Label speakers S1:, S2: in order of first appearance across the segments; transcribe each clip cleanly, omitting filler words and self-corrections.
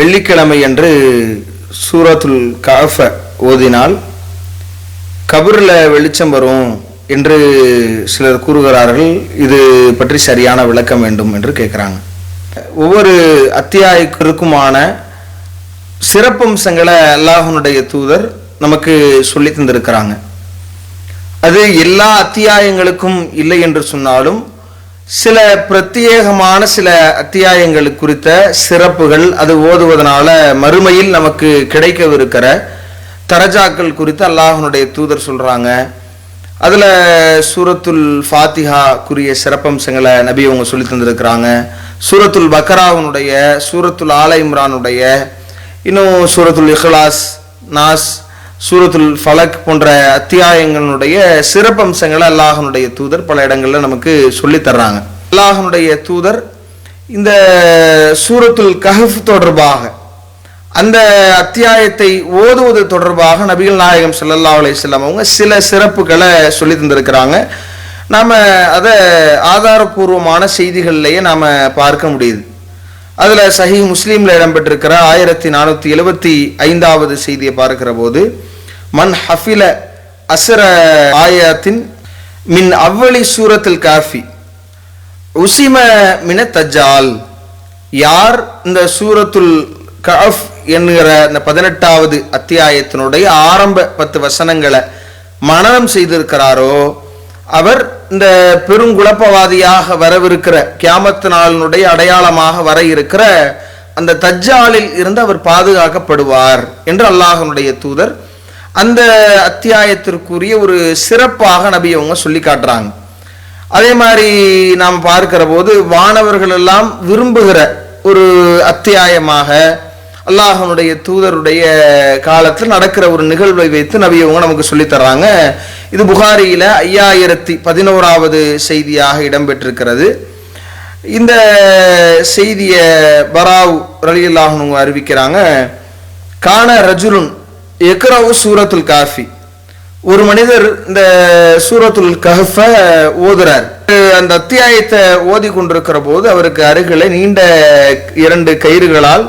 S1: வெள்ளிக்கிழமை அன்று சூரத்துல் கஹஃப ஓதினால் கபரில் வெளிச்சம் வரும் என்று சிலர் கூறுகிறார்கள். இது பற்றி சரியான விளக்கம் வேண்டும் என்று கேட்குறாங்க. ஒவ்வொரு அத்தியாயத்திற்குமான சிறப்பம்சங்களை அல்லாஹ்வுடைய தூதர் நமக்கு சொல்லி தந்திருக்கிறாங்க. அது எல்லா அத்தியாயங்களுக்கும் இல்லை என்று சொன்னாலும் சில பிரத்யேகமான சில அத்தியாயங்கள் குறித்த சிறப்புகள் அது ஓதுவதனால மறுமையில் நமக்கு கிடைக்கவிருக்கிற தரஜாக்கள் குறித்து அல்லாஹ்வுடைய தூதர் சொல்றாங்க. அதுல சூரத்துல் ஃபாத்திஹா குறிய சிறப்பம்சங்களை நபி அவங்க சொல்லி தந்திருக்கிறாங்க. சூரத்துல் பக்ராவுடைய, சூரத்துல் ஆல இம்ரானுடைய, இன்னும் சூரத்துல் இஹ்லாஸ், நாஸ், சூரத்துல் ஃபலக் போன்ற அத்தியாயங்களுடைய சிறப்பம்சங்களை அல்லாஹ்வுடைய தூதர் பல இடங்கள்ல நமக்கு சொல்லி தர்றாங்க. அல்லாஹ்வுடைய தூதர் இந்த சூரத்துல் கஹஃப் தொடர்பாக, அந்த அத்தியாயத்தை ஓதுவது தொடர்பாக நபிகள் நாயகம் ஸல்லல்லாஹு அலைஹி வஸல்லம் அவங்க சில சிறப்புகளை சொல்லி தந்திருக்கிறாங்க. நாம அதை ஆதாரபூர்வமான செய்திகள்லேயே நாம பார்க்க முடியுது. அதுல சஹீஹ் முஸ்லீம்ல இடம்பெற்றிருக்கிற 1475வது செய்தியை பார்க்கிற போது, மன் ஹஃபில அஸ்ர ஆயாத்தின் மின் அவ்வளி சூரத்துல் காஃபி உசிம மின தஜ்ஜால், யார் இந்த சூரத்துல் கஹஃப் என்கிற இந்த 18வது அத்தியாயத்தினுடைய ஆரம்ப 10 வசனங்களை மனனம் செய்திருக்கிறாரோ அவர் இந்த பெருங்குழப்பவாதியாக வரவிருக்கிற கியாமத்து நாளினுடைய அடையாளமாக வர இருக்கிற அந்த தஜ்ஜாலில் இருந்து அவர் பாதுகாக்கப்படுவார் என்று அல்லாஹ்வுடைய தூதர் அந்த அத்தியாயத்திற்குரிய ஒரு சிறப்பாக நபி அவங்க சொல்லி காட்டுறாங்க. அதே மாதிரி நாம் பார்க்கிற போது வானவர்கள் எல்லாம் விரும்புகிற ஒரு அத்தியாயமாக அல்லாஹ்வுடைய தூதருடைய காலத்தில் நடக்கிற ஒரு நிகழ்வை வைத்து நபி அவங்க நமக்கு சொல்லி தர்றாங்க. இது புகாரியில 5011வது செய்தியாக இடம்பெற்றிருக்கிறது. இந்த செய்தியை பராவ் ரலியல்லாஹு அன்ஹு அறிவிக்கிறாங்க. கான ரஜுலுன் யக்ரவு சூரத்துல் காஃபி, ஒரு மனிதர் இந்த சூரத்துல் கஹஃப ஓதுறார். அந்த அத்தியாயத்தை ஓதி கொண்டிருக்கிற போது அவருக்கு அருகில நீண்ட 2 கயிறுகளால்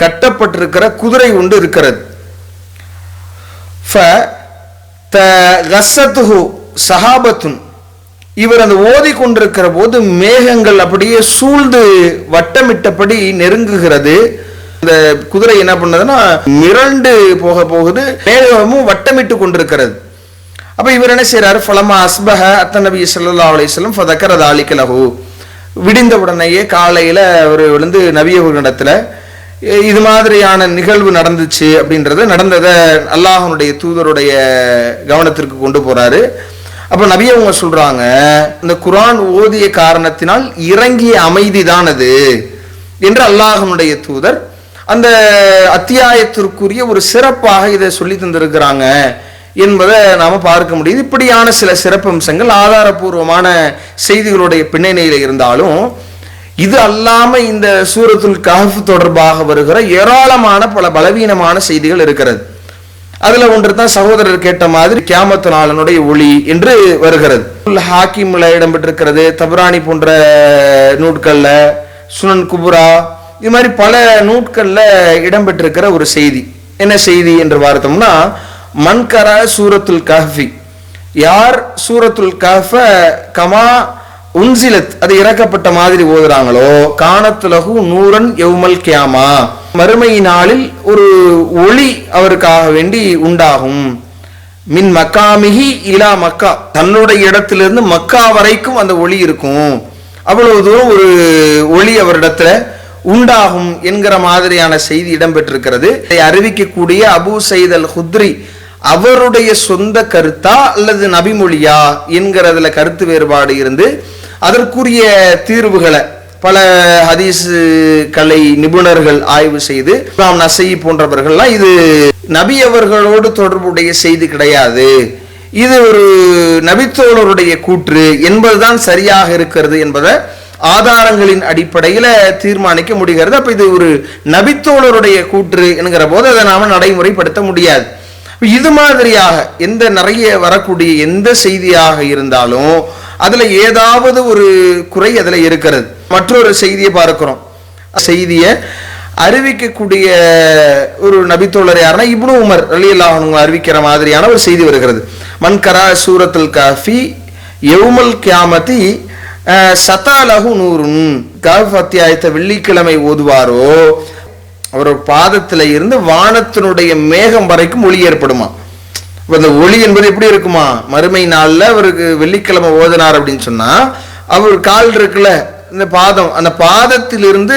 S1: கட்டப்பட்டிருக்கிற குதிரை ஒன்று இருக்கிறது. சஹாபத்துன், இவர் அந்த ஓதி கொண்டிருக்கிற போது மேகங்கள் அப்படியே சூழ்ந்து வட்டமிட்டபடி நெருங்குகிறது. இந்த குதிரை என்ன பண்ணதுன்னா மிரண்டு போகுது, மேகமும் வட்டமிட்டு கொண்டிருக்கிறது. அப்ப இவர் என்ன செய்யறாரு, ஃபலமா அஸ்பஹ அத்தநபி ஸல்லல்லாஹு அலைஹி வஸல்லம் ஃபதக்கர தாலிக லஹு, விடிந்த உடனேயே காலையில அவர் விழுந்து நபி அவர்களிடத்துல இது மாதிரியான நிகழ்வு நடந்துச்சு நடந்ததை அல்லாஹ்வுடைய தூதருடைய கவனத்திற்கு கொண்டு போறாரு. அப்ப நபி அவங்க சொல்றாங்க, இந்த குர்ஆன் ஓதிய காரணத்தினால் இறங்கிய அமைதி தான் அது என்று அல்லாஹ்வுடைய தூதர் அந்த அத்தியாயத்திற்குரிய ஒரு சிறப்பாக இதை சொல்லி தந்திருக்கிறாங்க என்பதை நாம பார்க்க முடியுது. இப்படியான சில சிறப்பம்சங்கள் ஆதாரபூர்வமான செய்திகளுடைய பின்னணியில இருந்தாலும் இது அல்லாம இந்த சூரத்துல் கஹஃப் தொடர்பாக வருகிற ஏராளமான பல பலவீனமான செய்திகள் இருக்கிறது. அதுல ஒன்று தான் சகோதரர் கேட்ட மாதிரி கியாமத்து நாளினுடைய ஒளி என்று வருகிறது. ஹாக்கிம்ல இடம்பெற்றிருக்கிறது, தபரானி போன்ற நூட்கள்ல, சுனன் குபுரா, இது மாதிரி பல நூட்கள்ல இடம்பெற்றிருக்கிற ஒரு செய்தி. என்ன செய்தி என்று பார்த்தோம்னா, மன்கர சூரத்துல் கஹ்ஃபி, யார் சூரத்துல் கஹ்ஃப கமா உன்சிலத், அது இறக்கப்பட்ட மாதிரி ஓதுறாங்களோ, கானத்துலகு நூரன் யௌமல் கியாமா, மறுமை நாளில் ஒரு ஒளி அவருக்காக வேண்டி உண்டாகும். மின் மக்காமிஹி இலா மக்கா, தன்னுடைய இடத்திலிருந்து மக்கா வரைக்கும் அந்த ஒளி இருக்கும். அவ்வளவு தூரம் ஒரு ஒளி அவரிடத்துல உண்டாகும் என்கிற மாதிரியான செய்தி இடம்பெற்றிருக்கிறது. இதை அறிவிக்கக்கூடிய அபூ சயீத் அல் குத்ரி அவருடைய சொந்த கருத்தா அல்லது நபிமொழியா என்கிறதுல கருத்து வேறுபாடு இருந்து அதற்குரிய தீர்வுகளை பல ஹதீஸ் கலை நிபுணர்கள் ஆய்வு செய்து இமாம் நஸஈ போன்றவர்கள்லாம் இது நபி அவர்களோடு தொடர்புடைய செய்தி கிடையாது, இது ஒரு நபித்தோழருடைய கூற்று என்பதுதான் சரியாக இருக்கிறது என்பதை ஆதாரங்களின் அடிப்படையில தீர்மானிக்க முடிகிறது. அப்ப இது ஒரு நபித்தோழருடைய கூற்று என்கிற போது அதை நாம நடைமுறைப்படுத்த முடியாது. இது மாதிரியாக எந்த நிறைய வரக்கூடிய எந்த செய்தியாக இருந்தாலும் அதுல ஏதாவது ஒரு குறை அதுல இருக்கிறது. மற்றொரு செய்தியை பார்க்கிறோம். செய்தியை அறிவிக்கக்கூடிய ஒரு நபித்தோழர் யாருன்னா இப்னு உமர் ரலியல்லாஹு அன்ஹு அறிவிக்கிற மாதிரியான ஒரு செய்தி வருகிறது. மன்கரா சூரத்துல் காஃபி யௌமல் கியாமத்தி சதாலஹு நூருன். காஃப் அத்தியாயத்தை வெள்ளிக்கிழமை ஓதுவாரோ அவர் பாதத்தில் இருந்து வானத்தினுடைய மேகம் வரைக்கும் ஒளி ஏற்படுமா. அந்த ஒளி என்பது எப்படி இருக்குமா, மறுமை நாள்ல அவருக்கு வெள்ளிக்கிழமை ஓதினார் அப்படின்னு சொன்னா அவர் கால் இருக்குல்ல இந்த பாதம், அந்த பாதத்திலிருந்து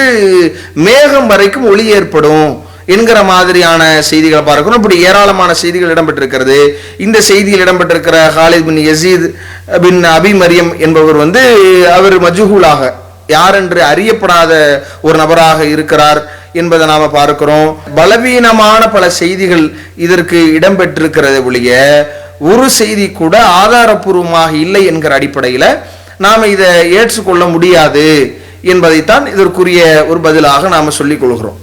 S1: மேகம் வரைக்கும் ஒளி ஏற்படும் என்கிற மாதிரியான செய்திகளை பார்க்கணும். இப்படி ஏராளமான செய்திகள் இடம்பெற்றிருக்கிறது. இந்த செய்தியில் இடம்பெற்றிருக்கிற ஹாலித் பின் யசீத் பின் அபி மரியம் என்பவர் அவர் மஜ்ஹூலாக யார் என்று அறியப்படாத ஒரு நபராக இருக்கிறார் என்பதை நாம பார்க்கிறோம். பலவீனமான பல செய்திகள் இதற்கு இடம்பெற்றிருக்கிறது ஒழிய ஒரு செய்தி கூட ஆதாரபூர்வமாக இல்லை என்கிற அடிப்படையில் நாம இதை ஏற்றுக்கொள்ள முடியாது என்பதைத்தான் இதற்குரிய ஒரு பதிலாக நாம சொல்லிக் கொள்கிறோம்.